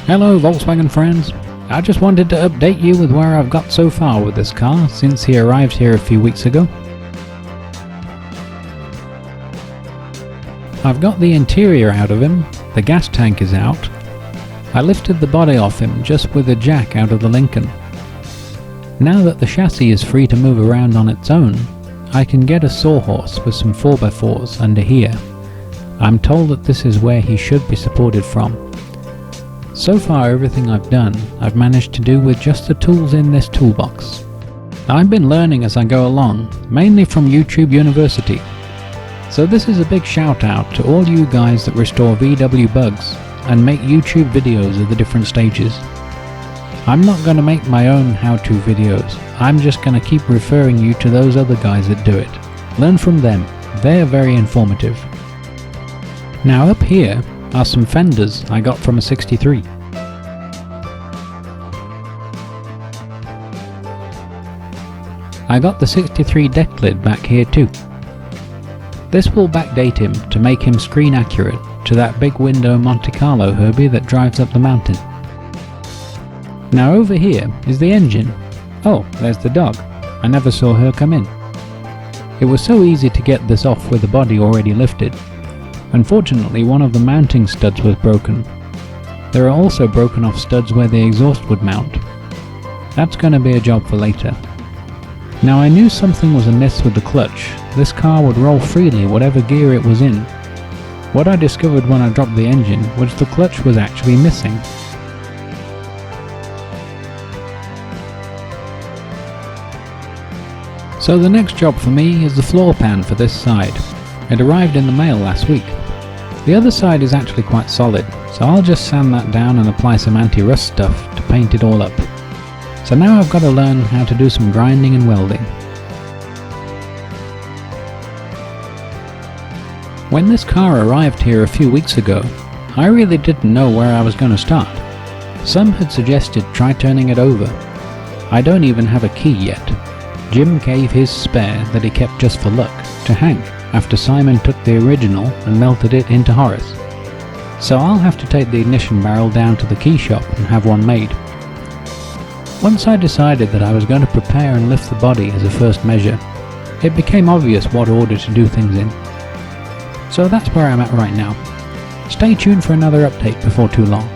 Hello Volkswagen friends, I just wanted to update you with where I've got so far with this car since he arrived here a few weeks ago. I've got the interior out of him, the gas tank is out. I lifted the body off him just with a jack out of the Lincoln. Now that the chassis is free to move around on its own, I can get a sawhorse with some 4x4s under here. I'm told that this is where he should be supported from. So far everything I've done, I've managed to do with just the tools in this toolbox. I've been learning as I go along, mainly from YouTube University. So this is a big shout out to all you guys that restore VW bugs and make YouTube videos of the different stages. I'm not going to make my own how-to videos, I'm just going to keep referring you to those other guys that do it. Learn from them, they're very informative. Now up here are some fenders I got from a 63. I got the 63 deck lid back here too. This will backdate him to make him screen accurate to that big window Monte Carlo Herbie that drives up the mountain. Now over here is the engine. Oh, there's the dog. I never saw her come in. It was so easy to get this off with the body already lifted. Unfortunately, one of the mounting studs was broken. There are also broken off studs where the exhaust would mount. That's going to be a job for later. Now I knew something was amiss with the clutch. This car would roll freely whatever gear it was in. What I discovered when I dropped the engine was the clutch was actually missing. So the next job for me is the floor pan for this side. It arrived in the mail last week. The other side is actually quite solid, so I'll just sand that down and apply some anti-rust stuff to paint it all up. So now I've got to learn how to do some grinding and welding. When this car arrived here a few weeks ago, I really didn't know where I was going to start. Some had suggested try turning it over. I don't even have a key yet. Jim gave his spare that he kept just for luck to Hank after Simon took the original and melted it into Horace. So I'll have to take the ignition barrel down to the key shop and have one made. Once I decided that I was going to prepare and lift the body as a first measure, it became obvious what order to do things in. So that's where I'm at right now. Stay tuned for another update before too long.